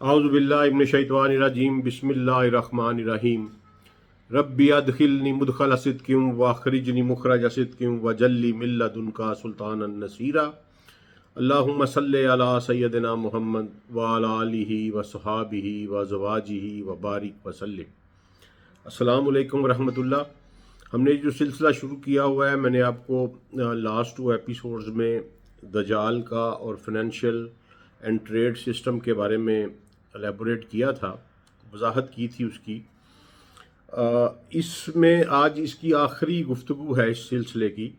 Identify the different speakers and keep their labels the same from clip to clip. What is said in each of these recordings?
Speaker 1: اعوذ باللہ من الشیطان الرجیم بسم اللہ الرحمن الرحیم ربی ادخلنی مدخل صدق واخرجنی مخرج صدق وجلی من لدنک سلطانا نصیرا اللہم صلی علی سیدنا محمد وعلی آلہ وصحابہ وازواجہ وبارک وسلم۔ السلام علیکم ورحمۃ اللہ۔ ہم نے جو سلسلہ شروع کیا ہوا ہے، میں نے آپ کو لاسٹ 2 ایپیسوڈز میں دجال کا اور فائنینشیل اینڈ ٹریڈ سسٹم کے بارے میں الیبوریٹ کیا تھا، وضاحت کی تھی اس کی۔ اس میں آج اس کی آخری گفتگو ہے اس سلسلے کی،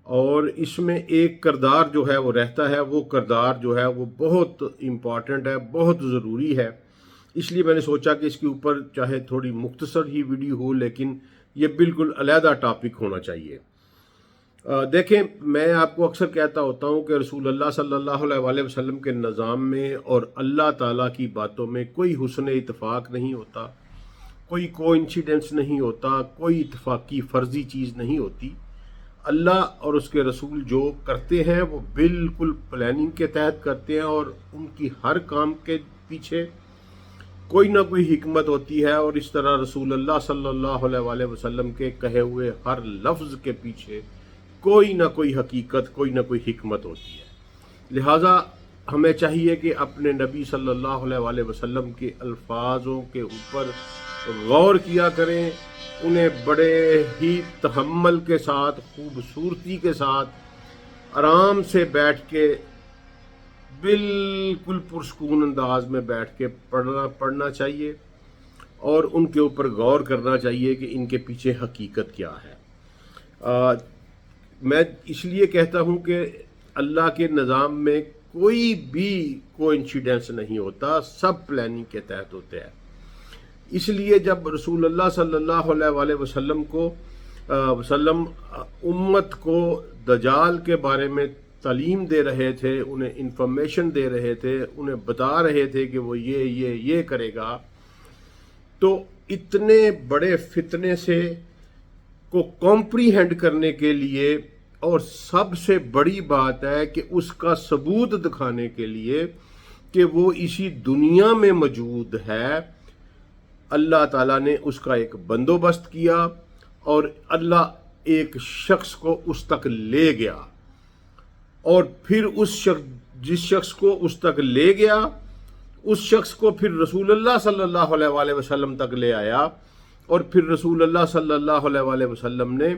Speaker 1: اور اس میں ایک کردار جو ہے وہ رہتا ہے، وہ کردار جو ہے وہ بہت امپورٹنٹ ہے، بہت ضروری ہے۔ اس لیے میں نے سوچا کہ اس کے اوپر چاہے تھوڑی مختصر ہی ویڈیو ہو، لیکن یہ بالکل علیحدہ ٹاپک ہونا چاہیے۔ دیکھیں، میں آپ کو اکثر کہتا ہوتا ہوں کہ رسول اللہ صلی اللہ علیہ وسلم کے نظام میں اور اللہ تعالیٰ کی باتوں میں کوئی حسن اتفاق نہیں ہوتا، کوئی کوئنسیڈنس نہیں ہوتا، کوئی اتفاقی فرضی چیز نہیں ہوتی۔ اللہ اور اس کے رسول جو کرتے ہیں وہ بالکل پلاننگ کے تحت کرتے ہیں، اور ان کی ہر کام کے پیچھے کوئی نہ کوئی حکمت ہوتی ہے، اور اس طرح رسول اللہ صلی اللہ علیہ وسلم کے کہے ہوئے ہر لفظ کے پیچھے کوئی نہ کوئی حقیقت، کوئی نہ کوئی حکمت ہوتی ہے۔ لہٰذا ہمیں چاہیے کہ اپنے نبی صلی اللہ علیہ وسلم کے الفاظوں کے اوپر غور کیا کریں، انہیں بڑے ہی تحمل کے ساتھ، خوبصورتی کے ساتھ، آرام سے بیٹھ کے، بالکل پرسکون انداز میں بیٹھ کے پڑھنا چاہیے، اور ان کے اوپر غور کرنا چاہیے کہ ان کے پیچھے حقیقت کیا ہے۔ میں اس لیے کہتا ہوں کہ اللہ کے نظام میں کوئی بھی کوئنسیڈنس نہیں ہوتا، سب پلاننگ کے تحت ہوتے ہیں۔ اس لیے جب رسول اللہ صلی اللہ علیہ وسلم امت کو دجال کے بارے میں تعلیم دے رہے تھے، انہیں انفارمیشن دے رہے تھے، انہیں بتا رہے تھے کہ وہ یہ کرے گا، تو اتنے بڑے فتنے سے کو کمپریہینڈ کرنے کے لیے، اور سب سے بڑی بات ہے کہ اس کا ثبوت دکھانے کے لیے کہ وہ اسی دنیا میں موجود ہے، اللہ تعالیٰ نے اس کا ایک بندوبست کیا، اور اللہ ایک شخص کو اس تک لے گیا، اور پھر جس شخص کو اس تک لے گیا، اس شخص کو پھر رسول اللہ صلی اللہ علیہ وسلم تک لے آیا، اور پھر رسول اللہ صلی اللہ علیہ وسلم نے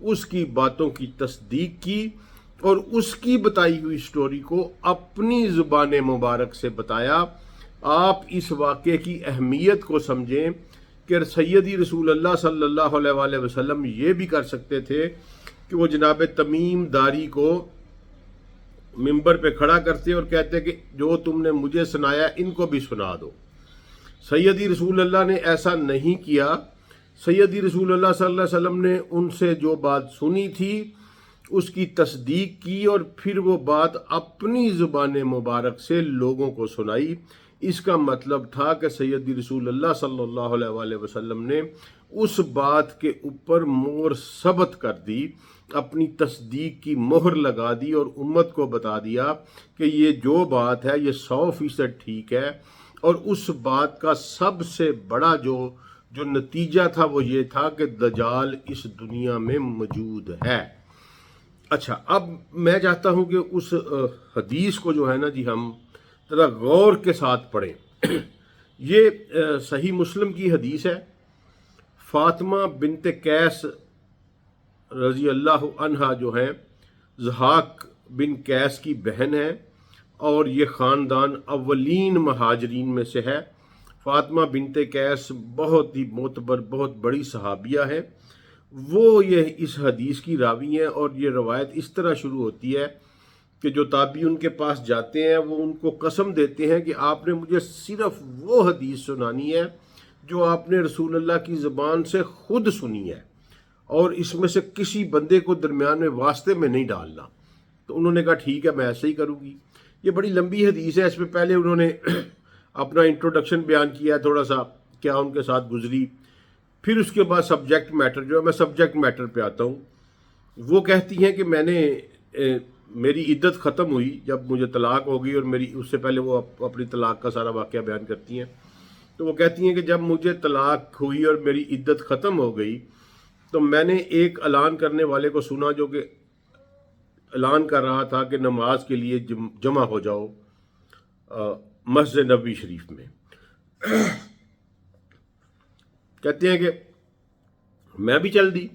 Speaker 1: اس کی باتوں کی تصدیق کی، اور اس کی بتائی ہوئی سٹوری کو اپنی زبان مبارک سے بتایا۔ آپ اس واقعے کی اہمیت کو سمجھیں کہ سیدی رسول اللہ صلی اللہ علیہ وسلم یہ بھی کر سکتے تھے کہ وہ جناب تمیم داری کو منبر پہ کھڑا کرتے اور کہتے کہ جو تم نے مجھے سنایا ان کو بھی سنا دو۔ سیدی رسول اللہ نے ایسا نہیں کیا۔ سیدی رسول اللہ صلی اللہ علیہ وسلم نے ان سے جو بات سنی تھی اس کی تصدیق کی، اور پھر وہ بات اپنی زبان مبارک سے لوگوں کو سنائی۔ اس کا مطلب تھا کہ سیدی رسول اللہ صلی اللہ علیہ وسلم نے اس بات کے اوپر مہر ثبت کر دی، اپنی تصدیق کی مہر لگا دی، اور امت کو بتا دیا کہ یہ جو بات ہے یہ 100% ٹھیک ہے، اور اس بات کا سب سے بڑا جو نتیجہ تھا وہ یہ تھا کہ دجال اس دنیا میں موجود ہے۔ اچھا، اب میں چاہتا ہوں کہ اس حدیث کو جو ہے نا جی ہم ذرا غور کے ساتھ پڑھیں۔ یہ صحیح مسلم کی حدیث ہے۔ فاطمہ بنت قیس رضی اللہ عنہا جو ہیں ضحاک بن قیس کی بہن ہیں، اور یہ خاندان اولین مہاجرین میں سے ہے۔ فاطمہ بنت قیس بہت ہی معتبر، بہت بڑی صحابیہ ہے۔ وہ یہ اس حدیث کی راوی ہیں، اور یہ روایت اس طرح شروع ہوتی ہے کہ جو تابعی ان کے پاس جاتے ہیں وہ ان کو قسم دیتے ہیں کہ آپ نے مجھے صرف وہ حدیث سنانی ہے جو آپ نے رسول اللہ کی زبان سے خود سنی ہے، اور اس میں سے کسی بندے کو درمیان میں واسطے میں نہیں ڈالنا۔ تو انہوں نے کہا ٹھیک ہے، میں ایسے ہی کروں گی۔ یہ بڑی لمبی حدیث ہے، اس میں پہلے انہوں نے اپنا انٹروڈکشن بیان کیا ہے، تھوڑا سا کیا ان کے ساتھ گزری، پھر اس کے بعد سبجیکٹ میٹر جو ہے، میں سبجیکٹ میٹر پہ آتا ہوں۔ وہ کہتی ہیں کہ میری عدت ختم ہوئی جب مجھے طلاق ہو گئی، اور میری اس سے پہلے وہ اپنی طلاق کا سارا واقعہ بیان کرتی ہیں، تو وہ کہتی ہیں کہ جب مجھے طلاق ہوئی اور میری عدت ختم ہو گئی تو میں نے ایک اعلان کرنے والے کو سنا جو کہ اعلان کر رہا تھا کہ نماز کے لیے جمع ہو جاؤ مسجد نبوی شریف میں۔ کہتے ہیں کہ میں بھی چل دی۔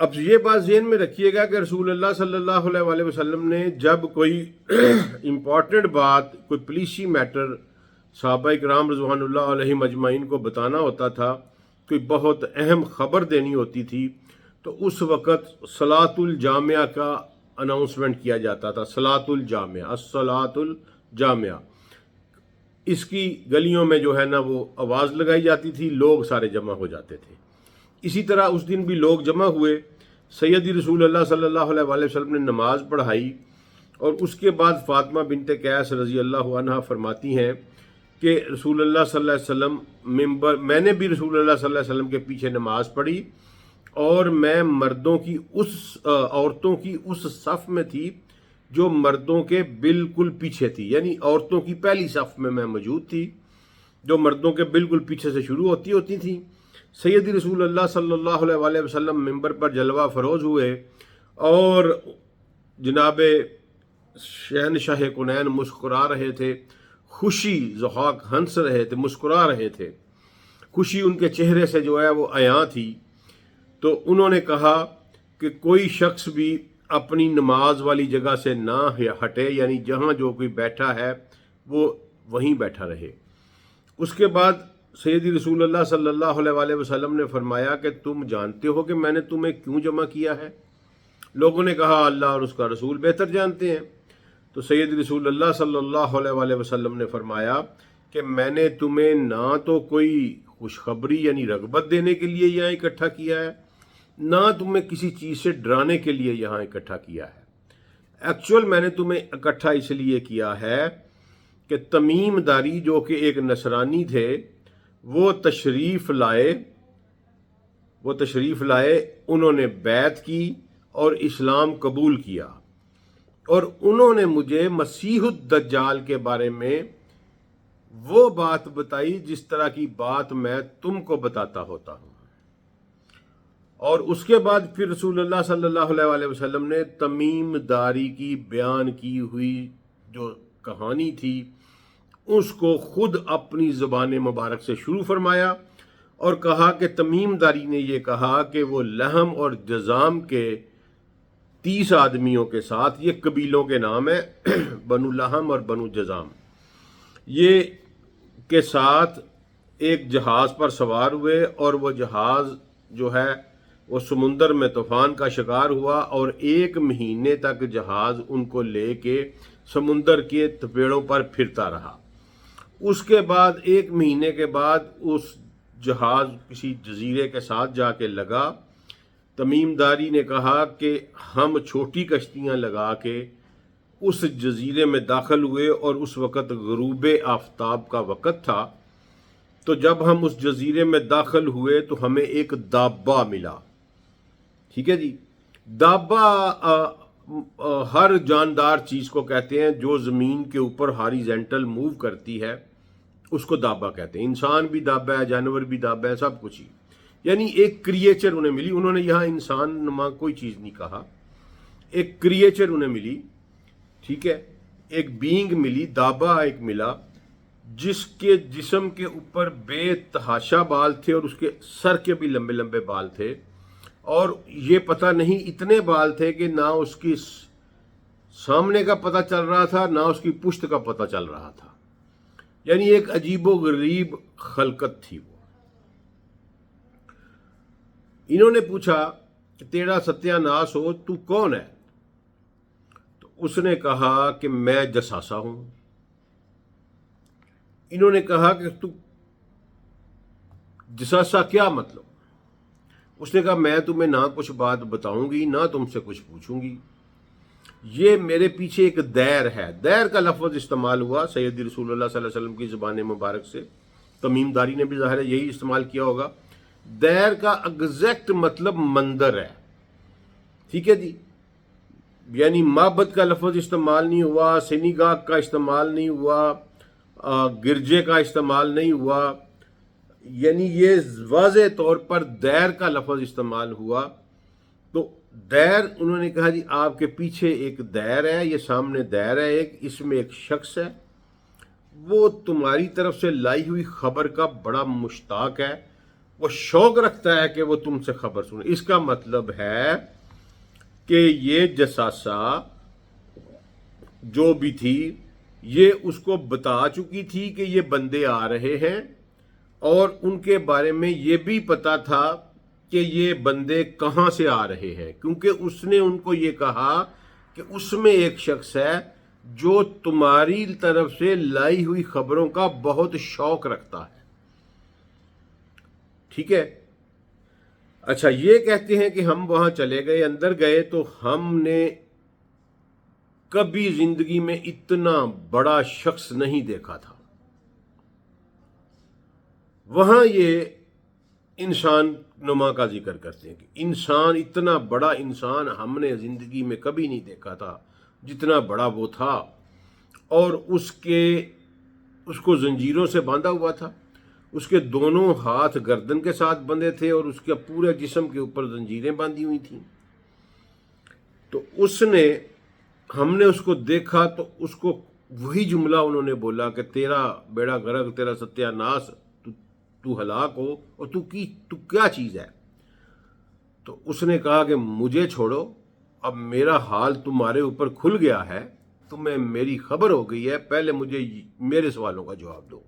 Speaker 1: اب یہ بات ذہن میں رکھیے گا کہ رسول اللہ صلی اللہ علیہ وسلم نے جب کوئی امپورٹنٹ بات، کوئی پولیسی میٹر صحابہ کرام رضوان اللہ علیہ مجمعین کو بتانا ہوتا تھا، کوئی بہت اہم خبر دینی ہوتی تھی، تو اس وقت صلاۃ الجامعہ کا اناؤنسمنٹ کیا جاتا تھا۔ صلاۃ الجامعہ، الصلاۃ الجامعہ، اس کی گلیوں میں جو ہے نا وہ آواز لگائی جاتی تھی، لوگ سارے جمع ہو جاتے تھے۔ اسی طرح اس دن بھی لوگ جمع ہوئے، سیدی رسول اللہ صلی اللہ علیہ وسلم نے نماز پڑھائی، اور اس کے بعد فاطمہ بنت قیس رضی اللہ عنہا فرماتی ہیں کہ رسول اللہ صلی اللہ علیہ وسلم میں نے بھی رسول اللہ صلی اللہ علیہ وسلم کے پیچھے نماز پڑھی، اور میں عورتوں کی اس صف میں تھی جو مردوں کے بالکل پیچھے تھی، یعنی عورتوں کی پہلی صف میں موجود تھی، جو مردوں کے بالکل پیچھے سے شروع ہوتی تھی۔ سیدی رسول اللہ صلی اللہ علیہ وسلم منبر پر جلوہ فروز ہوئے، اور جناب شہنشاہ کونین مسکرا رہے تھے، خوشی ضحاک ہنس رہے تھے، مسکرا رہے تھے، خوشی ان کے چہرے سے جو ہے وہ عیاں تھی۔ تو انہوں نے کہا کہ کوئی شخص بھی اپنی نماز والی جگہ سے نہ ہٹے، یعنی جہاں جو کوئی بیٹھا ہے وہ وہیں بیٹھا رہے۔ اس کے بعد سیدی رسول اللہ صلی اللہ علیہ وسلم نے فرمایا کہ تم جانتے ہو کہ میں نے تمہیں کیوں جمع کیا ہے؟ لوگوں نے کہا اللہ اور اس کا رسول بہتر جانتے ہیں۔ تو سیدی رسول اللہ صلی اللہ علیہ وسلم نے فرمایا کہ میں نے تمہیں نہ تو کوئی خوشخبری یعنی رغبت دینے کے لیے یہاں اکٹھا کیا ہے، نہ تمہیں کسی چیز سے ڈرانے کے لیے یہاں اکٹھا کیا ہے۔ ایکچول میں نے تمہیں اکٹھا اس لیے کیا ہے کہ تمیم داری جو کہ ایک نصرانی تھے، وہ تشریف لائے، انہوں نے بیعت کی اور اسلام قبول کیا، اور انہوں نے مجھے مسیح الدجال کے بارے میں وہ بات بتائی جس طرح کی بات میں تم کو بتاتا ہوتا ہوں۔ اور اس کے بعد پھر رسول اللہ صلی اللہ علیہ وسلم نے تمیم داری کی بیان کی ہوئی جو کہانی تھی اس کو خود اپنی زبان مبارک سے شروع فرمایا، اور کہا کہ تمیم داری نے یہ کہا کہ وہ لہم اور جزام کے 30 آدمیوں کے ساتھ، یہ قبیلوں کے نام ہیں بنو لہم اور بنو جزام، یہ کے ساتھ ایک جہاز پر سوار ہوئے، اور وہ جہاز جو ہے وہ سمندر میں طوفان کا شکار ہوا، اور 1 مہینے تک جہاز ان کو لے کے سمندر کے تپیڑوں پر پھرتا رہا۔ اس کے بعد 1 مہینے کے بعد اس جہاز کسی جزیرے کے ساتھ جا کے لگا۔ تمیم داری نے کہا کہ ہم چھوٹی کشتیاں لگا کے اس جزیرے میں داخل ہوئے، اور اس وقت غروب آفتاب کا وقت تھا۔ تو جب ہم اس جزیرے میں داخل ہوئے تو ہمیں ایک دابہ ملا۔ ٹھیک ہے جی، دابہ ہر جاندار چیز کو کہتے ہیں جو زمین کے اوپر ہاریزنٹل موو کرتی ہے، اس کو دابہ کہتے ہیں۔ انسان بھی دابہ ہے، جانور بھی دابہ ہے، سب کچھ ہی، یعنی ایک کریچر انہیں ملی۔ انہوں نے یہاں انسان نما کوئی چیز نہیں کہا، ایک کریچر انہیں ملی، ٹھیک ہے، ایک بینگ ملی، دابہ ایک ملا، جس کے جسم کے اوپر بے تحاشا بال تھے، اور اس کے سر کے بھی لمبے لمبے بال تھے، اور یہ پتہ نہیں اتنے بال تھے کہ نہ اس کی سامنے کا پتہ چل رہا تھا نہ اس کی پشت کا پتہ چل رہا تھا، یعنی ایک عجیب و غریب خلقت تھی وہ۔ انہوں نے پوچھا کہ تیرا ستیہ ناس ہو، تو کون ہے؟ تو اس نے کہا کہ میں جساسا ہوں۔ انہوں نے کہا کہ تو جساسا کیا مطلب؟ اس نے کہا میں تمہیں نہ کچھ بات بتاؤں گی نہ تم سے کچھ پوچھوں گی، یہ میرے پیچھے ایک دیر ہے۔ دیر کا لفظ استعمال ہوا سیدی رسول اللہ صلی اللہ علیہ وسلم کی زبان مبارک سے، تمیم داری نے بھی ظاہر ہے یہی استعمال کیا ہوگا۔ دیر کا ایگزیکٹ مطلب مندر ہے، ٹھیک ہے جی، یعنی معبد کا لفظ استعمال نہیں ہوا، سینیگاگ کا استعمال نہیں ہوا، گرجے کا استعمال نہیں ہوا، یعنی یہ واضح طور پر دیر کا لفظ استعمال ہوا۔ تو دیر، انہوں نے کہا جی آپ کے پیچھے ایک دیر ہے، یہ سامنے دیر ہے ایک، اس میں ایک شخص ہے، وہ تمہاری طرف سے لائی ہوئی خبر کا بڑا مشتاق ہے، وہ شوق رکھتا ہے کہ وہ تم سے خبر سنے۔ اس کا مطلب ہے کہ یہ جساسہ جو بھی تھی یہ اس کو بتا چکی تھی کہ یہ بندے آ رہے ہیں، اور ان کے بارے میں یہ بھی پتا تھا کہ یہ بندے کہاں سے آ رہے ہیں، کیونکہ اس نے ان کو یہ کہا کہ اس میں ایک شخص ہے جو تمہاری طرف سے لائی ہوئی خبروں کا بہت شوق رکھتا ہے۔ ٹھیک ہے، اچھا یہ کہتے ہیں کہ ہم وہاں چلے گئے، اندر گئے تو ہم نے کبھی زندگی میں اتنا بڑا شخص نہیں دیکھا تھا۔ وہاں یہ انسان نما کا ذکر کرتے ہیں کہ انسان، اتنا بڑا انسان ہم نے زندگی میں کبھی نہیں دیکھا تھا جتنا بڑا وہ تھا، اور اس کو زنجیروں سے باندھا ہوا تھا، اس کے دونوں ہاتھ گردن کے ساتھ بندھے تھے، اور اس کے پورے جسم کے اوپر زنجیریں باندھی ہوئی تھیں۔ تو ہم نے اس کو دیکھا تو اس کو وہی جملہ انہوں نے بولا کہ تیرا بیڑا غرق، تیرا ستیہ ناس، تو ہلاک ہو، اور تو کیا چیز ہے؟ تو اس نے کہا کہ مجھے چھوڑو، اب میرا حال تمہارے اوپر کھل گیا ہے، تمہیں میری خبر ہو گئی ہے، پہلے مجھے میرے سوالوں کا جواب دو۔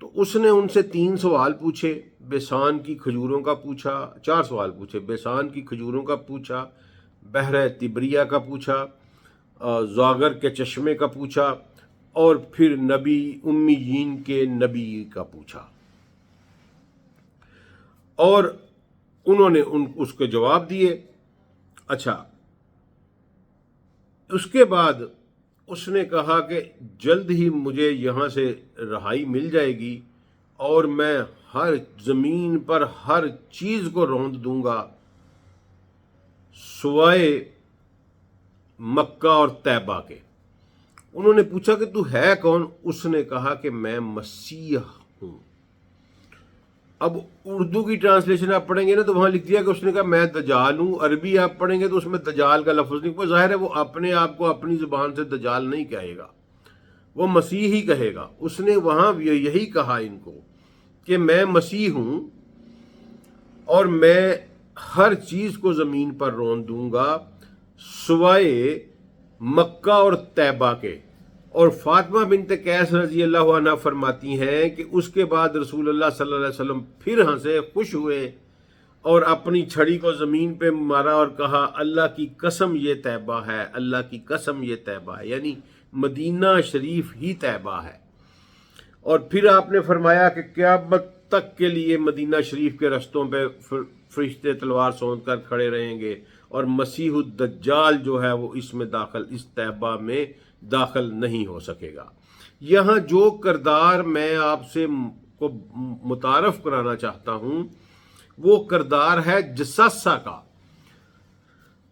Speaker 1: تو اس نے ان سے 3 سوال پوچھے، بیسان کی کھجوروں کا پوچھا، 4 سوال پوچھے، بیسان کی کھجوروں کا پوچھا، بحر تبریہ کا پوچھا، زاگر کے چشمے کا پوچھا، اور پھر نبی امیین کے نبی کا پوچھا، اور انہوں نے اس کے جواب دیے۔ اچھا، اس کے بعد اس نے کہا کہ جلد ہی مجھے یہاں سے رہائی مل جائے گی، اور میں ہر زمین پر ہر چیز کو روند دوں گا سوائے مکہ اور طیبہ کے۔ انہوں نے پوچھا کہ تو ہے کون؟ اس نے کہا کہ میں مسیح ہوں۔ اب اردو کی ٹرانسلیشن آپ پڑھیں گے نا تو وہاں لکھ دیا کہ اس نے کہا میں دجال ہوں، عربی آپ پڑھیں گے تو اس میں دجال کا لفظ نہیں، کوئی ظاہر ہے وہ اپنے آپ کو اپنی زبان سے دجال نہیں کہے گا، وہ مسیح ہی کہے گا۔ اس نے وہاں یہی کہا ان کو کہ میں مسیح ہوں، اور میں ہر چیز کو زمین پر رون دوں گا سوائے مکہ اور طیبہ کے۔ اور فاطمہ بنت قیس رضی اللہ عنہ فرماتی ہیں کہ اس کے بعد رسول اللہ صلی اللہ علیہ وسلم پھر ہنسے، خوش ہوئے، اور اپنی چھڑی کو زمین پہ مارا اور کہا اللہ کی قسم یہ طیبہ ہے، اللہ کی قسم یہ طیبہ ہے، یعنی مدینہ شریف ہی طیبہ ہے۔ اور پھر آپ نے فرمایا کہ قیامت تک کے لیے مدینہ شریف کے رستوں پہ فرشتے تلوار سونت کر کھڑے رہیں گے، اور مسیح الدجال جو ہے وہ اس طیبہ میں داخل نہیں ہو سکے گا۔ یہاں جو کردار میں آپ سے کو متعارف کرانا چاہتا ہوں وہ کردار ہے جساسہ کا۔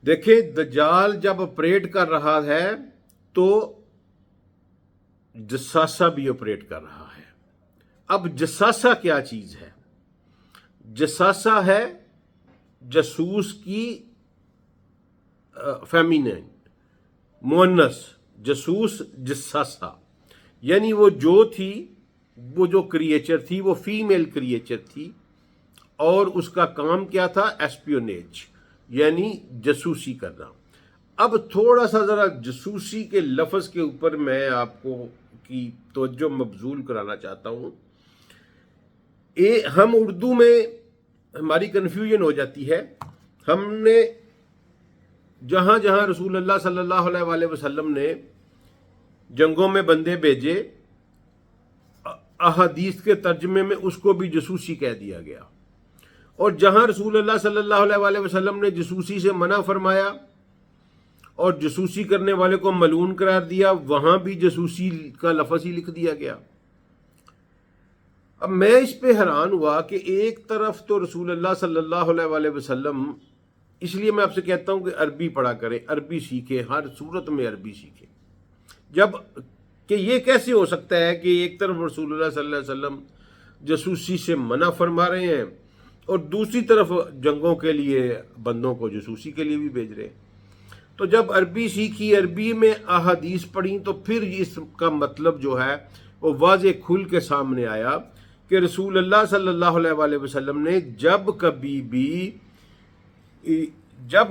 Speaker 1: دیکھیں، دجال جب آپریٹ کر رہا ہے تو جساسہ بھی آپریٹ کر رہا ہے۔ اب جساسہ کیا چیز ہے؟ جساسہ ہے جاسوس کی فیمینین، مؤنث، جاسوس جساسہ، یعنی وہ جو کریچر تھی وہ فیمیل کریچر تھی، اور اس کا کام کیا تھا؟ ایسپیونیج، یعنی جاسوسی کرنا۔ اب تھوڑا سا ذرا جاسوسی کے لفظ کے اوپر میں آپ کو کی توجہ مبذول کرانا چاہتا ہوں۔ ہم اردو میں ہماری کنفیوژن ہو جاتی ہے، ہم نے جہاں جہاں رسول اللہ صلی اللہ علیہ وآلہ وسلم نے جنگوں میں بندے بھیجے، احادیث کے ترجمے میں اس کو بھی جاسوسی کہہ دیا گیا، اور جہاں رسول اللہ صلی اللہ علیہ وآلہ وسلم نے جاسوسی سے منع فرمایا اور جاسوسی کرنے والے کو ملعون قرار دیا، وہاں بھی جاسوسی کا لفظ ہی لکھ دیا گیا۔ اب میں اس پہ حیران ہوا کہ ایک طرف تو رسول اللہ صلی اللہ علیہ وآلہ وسلم اس لیے میں آپ سے کہتا ہوں کہ عربی پڑھا کریں، عربی سیکھیں، ہر صورت میں عربی سیکھیں. جب کہ یہ کیسے ہو سکتا ہے کہ ایک طرف رسول اللہ صلی اللہ علیہ وسلم جاسوسی سے منع فرما رہے ہیں اور دوسری طرف جنگوں کے لیے بندوں کو جاسوسی کے لیے بھی بھیج رہے ہیں. تو جب عربی سیکھی، عربی میں احادیث پڑھی، تو پھر اس کا مطلب جو ہے وہ واضح کھل کے سامنے آیا کہ رسول اللہ صلی اللہ علیہ وآلہ وسلم نے جب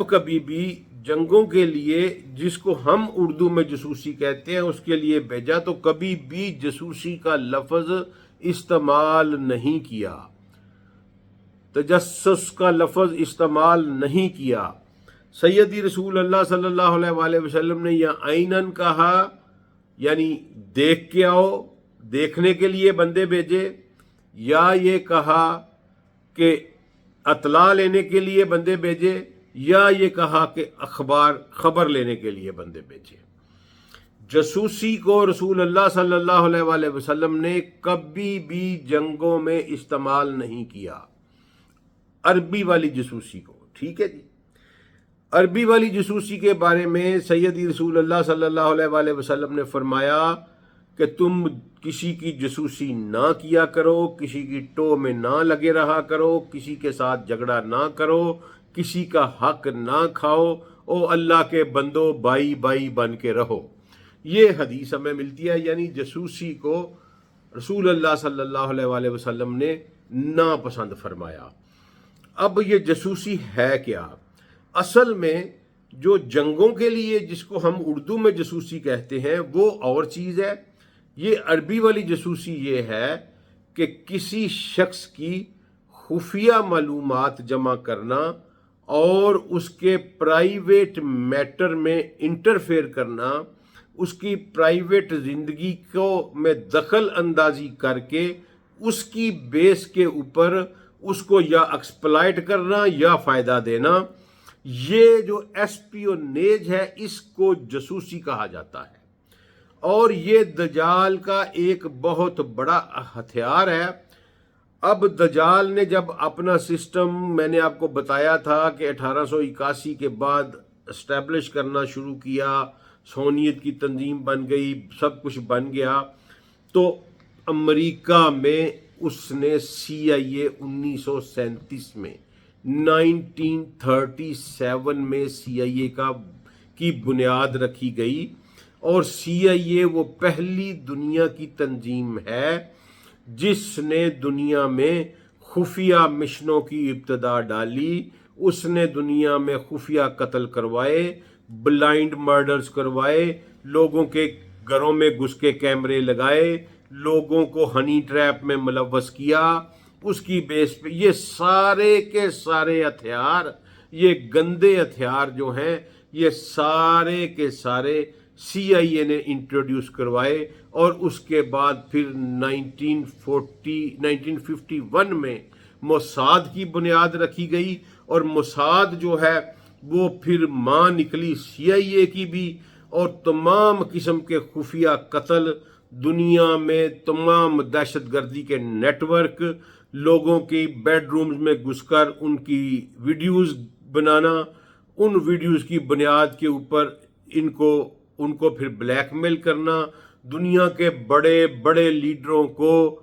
Speaker 1: کبھی بھی جنگوں کے لیے، جس کو ہم اردو میں جاسوسی کہتے ہیں، اس کے لیے بھیجا تو کبھی بھی جاسوسی کا لفظ استعمال نہیں کیا، تجسس کا لفظ استعمال نہیں کیا. سیدی رسول اللہ صلی اللہ علیہ وآلہ وسلم نے یا عیناً کہا، یعنی دیکھ کے آؤ، دیکھنے کے لیے بندے بھیجے، یا یہ کہا کہ اطلاع لینے کے لیے بندے بھیجے، یا یہ کہا کہ خبر لینے کے لیے بندے بھیجے. جاسوسی کو رسول اللہ صلی اللہ علیہ وآلہ وسلم نے کبھی بھی جنگوں میں استعمال نہیں کیا، عربی والی جاسوسی کو. ٹھیک ہے جی. عربی والی جاسوسی کے بارے میں سیدی رسول اللہ صلی اللہ علیہ وآلہ وسلم نے فرمایا کہ تم کسی کی جاسوسی نہ کیا کرو، کسی کی ٹو میں نہ لگے رہا کرو، کسی کے ساتھ جھگڑا نہ کرو، کسی کا حق نہ کھاؤ، او اللہ کے بندو بائی بائی بن کے رہو. یہ حدیث ہمیں ملتی ہے. یعنی جاسوسی کو رسول اللہ صلی اللہ علیہ وآلہ وسلم نے ناپسند فرمایا. اب یہ جاسوسی ہے کیا؟ اصل میں جو جنگوں کے لیے جس کو ہم اردو میں جاسوسی کہتے ہیں وہ اور چیز ہے. یہ عربی والی جاسوسی یہ ہے کہ کسی شخص کی خفیہ معلومات جمع کرنا اور اس کے پرائیویٹ میٹر میں انٹرفیئر کرنا، اس کی پرائیویٹ زندگی کو میں دخل اندازی کر کے اس کی بیس کے اوپر اس کو یا ایکسپلائٹ کرنا یا فائدہ دینا. یہ جو ایسپیونیج ہے اس کو جاسوسی کہا جاتا ہے، اور یہ دجال کا ایک بہت بڑا ہتھیار ہے. اب دجال نے جب اپنا سسٹم، میں نے آپ کو بتایا تھا کہ 1881 کے بعد اسٹیبلش کرنا شروع کیا، سونیت کی تنظیم بن گئی، سب کچھ بن گیا، تو امریکہ میں اس نے CIA 1937 میں 1937 میں CIA کی بنیاد رکھی گئی. اور CIA وہ پہلی دنیا کی تنظیم ہے جس نے دنیا میں خفیہ مشنوں کی ابتدا ڈالی. اس نے دنیا میں خفیہ قتل کروائے، بلائنڈ مرڈرز کروائے، لوگوں کے گھروں میں گھس کے کیمرے لگائے، لوگوں کو ہنی ٹریپ میں ملوث کیا. اس کی بیس پہ یہ سارے کے سارے ہتھیار، یہ گندے ہتھیار جو ہیں، یہ سارے کے سارے CIA نے انٹروڈیوس کروائے. اور اس کے بعد پھر 1951 میں موساد کی بنیاد رکھی گئی، اور موساد جو ہے وہ پھر ماں نکلی CIA کی بھی. اور تمام قسم کے خفیہ قتل، دنیا میں تمام دہشت گردی کے نیٹ ورک، لوگوں کی بیڈ رومز میں گھس کر ان کی ویڈیوز بنانا، ان ویڈیوز کی بنیاد کے اوپر ان کو پھر بلیک میل کرنا، دنیا کے بڑے بڑے لیڈروں کو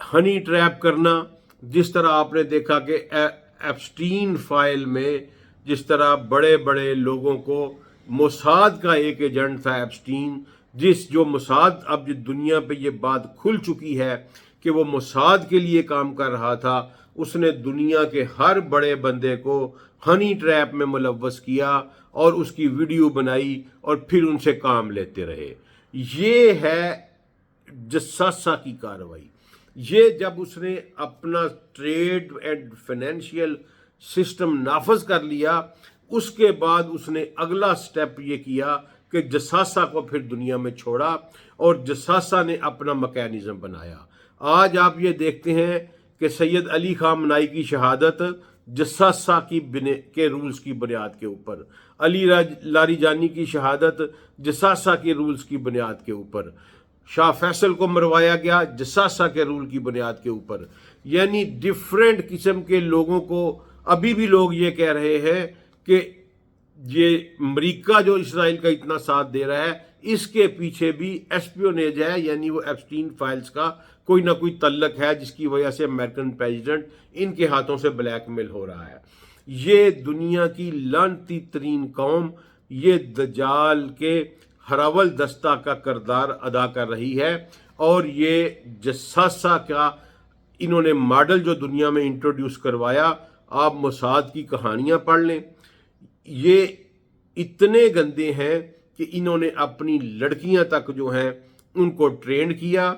Speaker 1: ہنی ٹریپ کرنا. جس طرح آپ نے دیکھا کہ ایپسٹین فائل میں جس طرح بڑے بڑے لوگوں کو، موساد کا ایک ایجنٹ تھا ایپسٹین، جو موساد، اب جو دنیا پہ یہ بات کھل چکی ہے کہ وہ موساد کے لیے کام کر رہا تھا. اس نے دنیا کے ہر بڑے بندے کو ہنی ٹریپ میں ملوث کیا اور اس کی ویڈیو بنائی اور پھر ان سے کام لیتے رہے. یہ ہے جساسہ کی کارروائی. یہ جب اس نے اپنا ٹریڈ اینڈ فائنینشیل سسٹم نافذ کر لیا، اس کے بعد اس نے اگلا سٹیپ یہ کیا کہ جساسہ کو پھر دنیا میں چھوڑا اور جساسہ نے اپنا میکینزم بنایا. آج آپ یہ دیکھتے ہیں کہ سید علی خان منائی کی شہادت جساسہ کے رولز کی بنیاد کے اوپر، علی لاری جانی کی شہادت جساسہ کے رولز کی بنیاد کے اوپر، شاہ فیصل کو مروایا گیا جساسہ کے رول کی بنیاد کے اوپر. یعنی ڈیفرنٹ قسم کے لوگوں کو ابھی بھی لوگ یہ کہہ رہے ہیں کہ یہ امریکہ جو اسرائیل کا اتنا ساتھ دے رہا ہے اس کے پیچھے بھی ایسپیونیج ہے، یعنی وہ ایپسٹین فائلز کا کوئی نہ کوئی تعلق ہے جس کی وجہ سے امریکن پریزیڈنٹ ان کے ہاتھوں سے بلیک میل ہو رہا ہے۔ یہ دنیا کی لعنتی ترین قوم یہ دجال کے ہراول دستہ کا کردار ادا کر رہی ہے، اور یہ جساسہ کا انہوں نے ماڈل جو دنیا میں انٹروڈیوس کروایا، آپ موساد کی کہانیاں پڑھ لیں، یہ اتنے گندے ہیں کہ انہوں نے اپنی لڑکیاں تک جو ہیں ان کو ٹرینڈ کیا،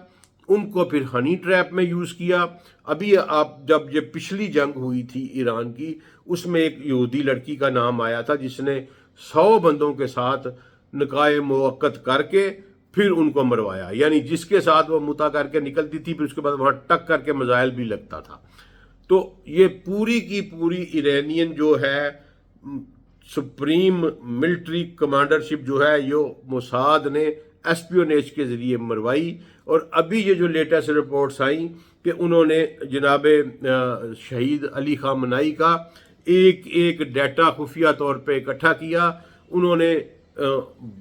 Speaker 1: ان کو پھر ہنی ٹریپ میں یوز کیا۔ ابھی آپ جب یہ پچھلی جنگ ہوئی تھی ایران کی، اس میں ایک یہودی لڑکی کا نام آیا تھا جس نے 100 بندوں کے ساتھ نکاح موقت کر کے پھر ان کو مروایا، یعنی جس کے ساتھ وہ متا کر کے نکلتی تھی پھر اس کے بعد وہاں ٹک کر کے میزائل بھی لگتا تھا۔ تو یہ پوری کی پوری ایرانین جو ہے سپریم ملٹری کمانڈرشپ جو ہے یہ موساد نے ایسپیونیج کے ذریعے مروائی، اور ابھی یہ جو لیٹسٹ رپورٹس آئیں کہ انہوں نے جناب شہید علی خامنائی کا ایک ایک ڈیٹا خفیہ طور پہ اکٹھا کیا، انہوں نے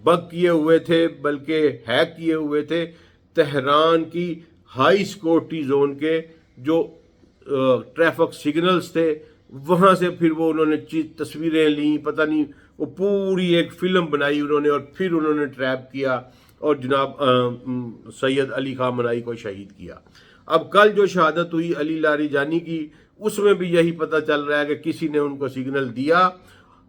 Speaker 1: بگ کیے ہوئے تھے بلکہ ہیک کیے ہوئے تھے تہران کی ہائی سیکورٹی زون کے جو ٹریفک سگنلز تھے، وہاں سے پھر وہ انہوں نے تصویریں لیں، پتہ نہیں وہ پوری ایک فلم بنائی انہوں نے، اور پھر انہوں نے ٹریپ کیا اور جناب سید علی خامنائی کو شہید کیا۔ اب کل جو شہادت ہوئی علی لاری جانی کی، اس میں بھی یہی پتہ چل رہا ہے کہ کسی نے ان کو سگنل دیا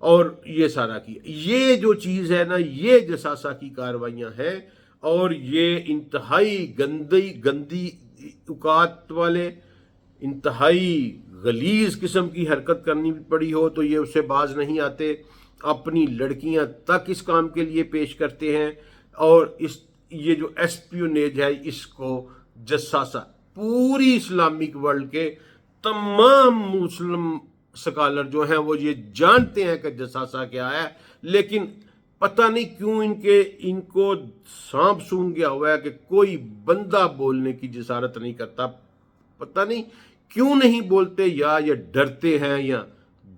Speaker 1: اور یہ سارا کیا۔ یہ جو چیز ہے نا، یہ جساسہ کی کارروائیاں ہیں، اور یہ انتہائی گندی اوقات والے، انتہائی غلیظ قسم کی حرکت کرنی پڑی ہو تو یہ اس سے باز نہیں آتے، اپنی لڑکیاں تک اس کام کے لیے پیش کرتے ہیں، اور یہ جو ایسپیونیج ہے اس کو جساسہ پوری اسلامک ورلڈ کے تمام مسلم سکالر جو ہیں وہ یہ جانتے ہیں کہ جساسہ کیا ہے، لیکن پتہ نہیں کیوں ان کو سانپ سونگ گیا ہوا ہے کہ کوئی بندہ بولنے کی جسارت نہیں کرتا۔ پتہ نہیں کیوں نہیں بولتے، یا یہ ڈرتے ہیں یا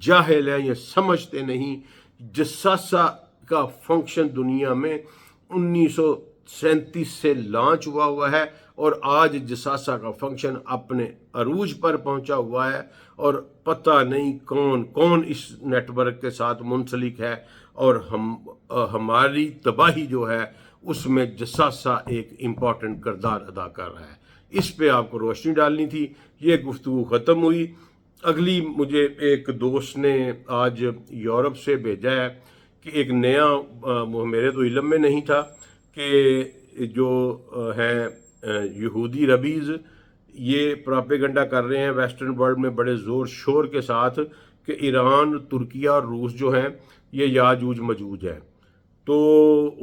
Speaker 1: جاہل ہیں یا سمجھتے نہیں۔ جساسہ کا فنکشن دنیا میں 1937 سے لانچ ہوا ہے، اور آج جساسہ کا فنکشن اپنے عروج پر پہنچا ہوا ہے، اور پتہ نہیں کون کون اس نیٹ ورک کے ساتھ منسلک ہے، اور ہماری تباہی جو ہے اس میں جساسہ ایک امپورٹنٹ کردار ادا کر رہا ہے۔ اس پہ آپ کو روشنی ڈالنی تھی۔ یہ گفتگو ختم ہوئی۔ اگلی مجھے ایک دوست نے آج یورپ سے بھیجا ہے کہ ایک نیا میرے تو علم میں نہیں تھا کہ جو ہیں یہودی ربیز یہ پراپیگنڈا کر رہے ہیں ویسٹرن ورلڈ میں بڑے زور شور کے ساتھ کہ ایران، ترکیہ اور روس جو ہیں یہ یاجوج مجوج ہیں۔ تو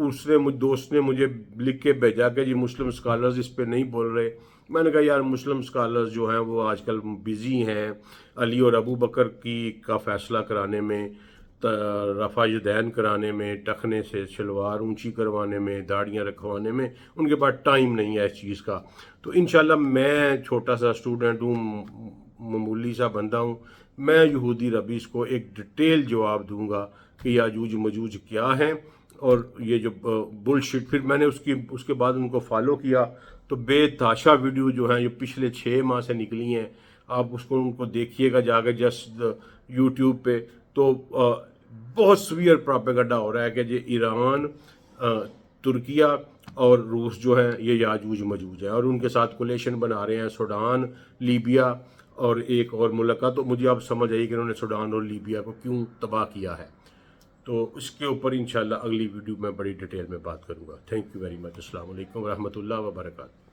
Speaker 1: دوست نے مجھے لکھ کے بھیجا کہ جی مسلم اسکالرز اس پہ نہیں بول رہے۔ میں نے کہا یار مسلم اسکالرز جو ہیں وہ آج کل بزی ہیں علی اور ابو بکر کا فیصلہ کرانے میں، رفع یدین کرانے میں، ٹخنے سے شلوار اونچی کروانے میں، داڑیاں رکھوانے میں، ان کے پاس ٹائم نہیں ہے اس چیز کا۔ تو انشاءاللہ میں چھوٹا سا اسٹوڈنٹ ہوں، معمولی سا بندہ ہوں، میں یہودی ربیز کو ایک ڈیٹیل جواب دوں گا کہ یاجوج مجوج کیا ہیں، اور یہ جو بل شٹ۔ پھر میں نے اس کے بعد ان کو فالو کیا تو بے تحاشا ویڈیو جو ہیں یہ پچھلے 6 ماہ سے نکلی ہیں، آپ ان کو دیکھیے گا جا کے جسٹ یوٹیوب پہ، تو بہت سویئر پراپیگنڈا ہو رہا ہے کہ یہ ایران، ترکیہ اور روس جو ہیں یہ یاجوج مجوج ہیں، اور ان کے ساتھ کولیشن بنا رہے ہیں سوڈان، لیبیا اور ایک اور ملک کا۔ تو مجھے اب سمجھ آئی کہ انہوں نے سوڈان اور لیبیا کو کیوں تباہ کیا ہے۔ تو اس کے اوپر انشاءاللہ اگلی ویڈیو میں بڑی ڈیٹیل میں بات کروں گا۔ Thank you very much. السلام علیکم ورحمۃ اللہ وبرکاتہ۔